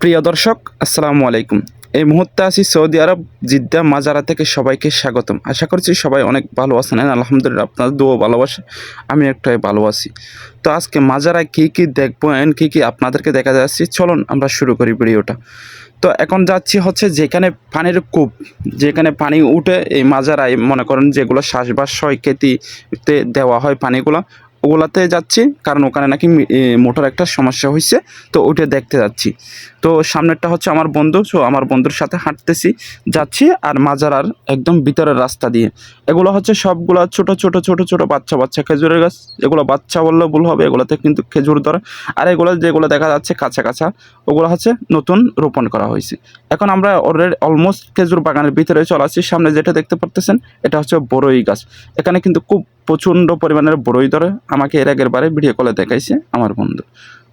প্রিয় দর্শক, আসসালামু আলাইকুম। এই মুহূর্তে আছি সৌদি আরব জিদ্দা মাজারা থেকে। সবাইকে স্বাগতম। আশা করছি সবাই অনেক ভালো আছেন। আলহামদুলিল্লাহ, আপনাদের দোয়া ভালোবাসা আমি একটাই ভালো আছি। তো আজকে মাজারায় কী কী দেখবো অ্যান্ড কী কী আপনাদেরকে দেখা যাচ্ছি, চলুন আমরা শুরু করি ভিডিওটা। তো এখন যাচ্ছি হচ্ছে যেখানে পানির কূপ, যেখানে পানি উঠে এই মাজারায় মনে করেন যেগুলো চাষবাস হয়, খেতিতে দেওয়া হয় পানিগুলো, ওগুলাতে যাচ্ছি। কারণ ওখানে নাকি মোটর একটা সমস্যা হয়েছে, তো ওইটা দেখতে যাচ্ছি। তো সামনেরটা হচ্ছে আমার বন্ধু, সো আমার বন্ধুর সাথে হাঁটতেছি যাচ্ছি। আর মাজারার একদম ভিতরের রাস্তা দিয়ে এগুলো হচ্ছে সবগুলা ছোট ছোট ছোট ছোট বাচ্চা বাচ্চা খেজুরের গাছ। এগুলো বাচ্চা বললে ভুল হবে, এগুলোতে কিন্তু খেজুর ধরে। আর এগুলো যেগুলো দেখা যাচ্ছে কাঁচা কাঁচা, ওগুলো হচ্ছে নতুন রোপণ করা হয়েছে। এখন আমরা অলরেডি অলমোস্ট খেজুর বাগানের ভিতরে চলে আসছি। সামনে যেটা দেখতে পারতেছেন এটা হচ্ছে বড়ই গাছ। এখানে কিন্তু খুব প্রচণ্ড পরিমাণের বড়ই ধরে। আমাকে এর আগের বারে ভিডিও কলে দেখাইছে আমার বন্ধু।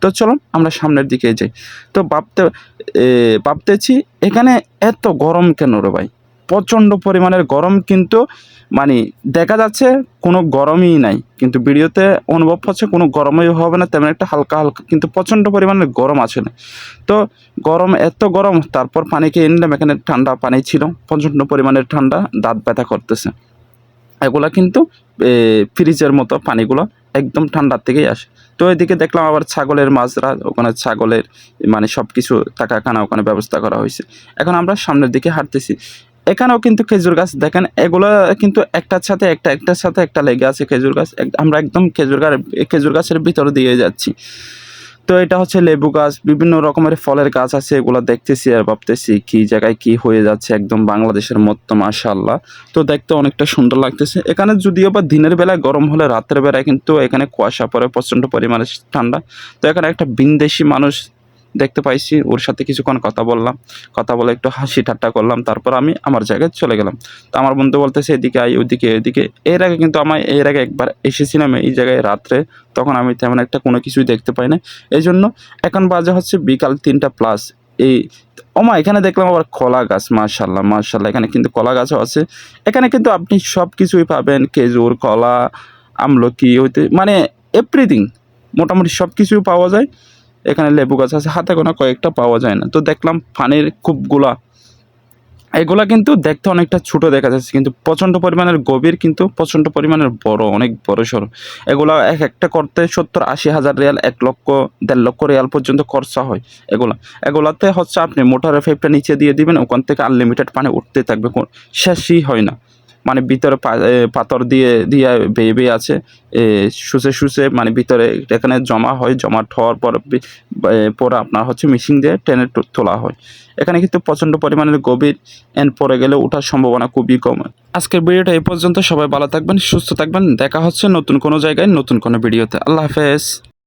তো চলুন আমরা সামনের দিকে যাই। তো ভাবতেছি এখানে এত গরম কেন রে ভাই? প্রচণ্ড পরিমাণের গরম, কিন্তু মানে দেখা যাচ্ছে কোনো গরমই নাই, কিন্তু ভিডিওতে অনুভব হচ্ছে কোনো গরমই হবে না তেমন একটা, হালকা হালকা, কিন্তু প্রচণ্ড পরিমাণের গরম আছে না। তো গরম, এত গরম, তারপর পানি খেয়ে নিলাম। এখানে ঠান্ডা পানি ছিল, প্রচণ্ড পরিমাণের ঠান্ডা, দাঁত ব্যথা করতেছে। এগুলা কিন্তু ফ্রিজের মতো পানিগুলো, একদম ঠান্ডার থেকেই আসে। তো এদিকে দেখলাম আবার ছাগলের মাজরা, ওখানে ছাগলের মানে সব কিছু থাকাখানা ওখানে ব্যবস্থা করা হয়েছে। এখন আমরা সামনের দিকে হাঁটতেছি। এখানেও কিন্তু খেজুর গাছ দেখেন, এগুলা কিন্তু একটার সাথে একটা লেগে আছে খেজুর গাছ। আমরা একদম খেজুর গাছের ভিতর দিয়ে যাচ্ছি। তো এটা হচ্ছে লেবু গাছ, বিভিন্ন রকমের ফলের গাছ আছে। এগুলো দেখতেছি আর ভাবতেছি কি জায়গায় কি হয়ে যাচ্ছে, একদম বাংলাদেশের মতো মাশাআল্লাহ। তো দেখতে অনেকটা সুন্দর লাগতেছে। এখানে যদিও বা দিনের বেলায় গরম হলে, রাতের বেলায় কিন্তু এখানে কুয়াশা পড়ে, প্রচণ্ড পরিমাণে ঠান্ডা। তো এখানে একটা ভিনদেশি মানুষ দেখতে পাইছি, ওর সাথে কিছুক্ষণ কথা বললাম, কথা বলে একটু হাসি ঠাট্টা করলাম। তারপর আমি আমার জায়গায় চলে গেলাম। তো আমার বন্ধু বলতেছে এদিকে আই, ওইদিকে। এর আগে একবার এসেছিলাম এই জায়গায় রাত্রে, তখন আমি তেমন একটা কোনো কিছুই দেখতে পাই না। এই জন্য এখন বাজে হচ্ছে বিকাল 3টা+। এই এখানে দেখলাম আবার কলা গাছ, মাশাআল্লাহ মাশাআল্লাহ। এখানে কিন্তু কলা গাছও আছে। এখানে কিন্তু আপনি সব কিছুই পাবেন, খেজুর, কলা, আমলকি হইতে মানে এভরিথিং, মোটামুটি সব কিছুই পাওয়া যায়। এখানে লেবু গাছ আছে, হাতে গোনা কয়েকটা পাওয়া যায় না। তো দেখলাম পানির কূপগুলা, এগুলা কিন্তু দেখতে অনেকটা ছোট দেখা যাচ্ছে, কিন্তু প্রচণ্ড পরিমাণের গভীর, কিন্তু প্রচণ্ড পরিমাণের বড়, অনেক বড় সড়ো। এগুলা একটা করতে 70-80 হাজার রিয়াল, 1 লক্ষ 1.5 লক্ষ রিয়াল পর্যন্ত খরচা হয়। এগুলাতে হচ্ছে আপনি মোটরের পাইপটা নিচে দিয়ে দিবেন, ওখান থেকে আনলিমিটেড পানি উঠতে থাকবে, শেষই হয় না। মানে ভিতরে পাথর দিয়ে বেয়ে আছে, শুষে মানে ভিতরে এখানে জমা হয়। জমা হওয়ার পরে আপনার হচ্ছে মেশিন দিয়ে টেনে তোলা হয়। এখানে কিন্তু প্রচণ্ড পরিমাণের গভীর, পরে গেলে ওঠার সম্ভাবনা খুবই কম। আজকের ভিডিওটা এই পর্যন্ত। সবাই ভালো থাকবেন, সুস্থ থাকবেন। দেখা হচ্ছে নতুন কোনো জায়গায়, নতুন কোনো ভিডিওতে। আল্লাহ হাফেজ।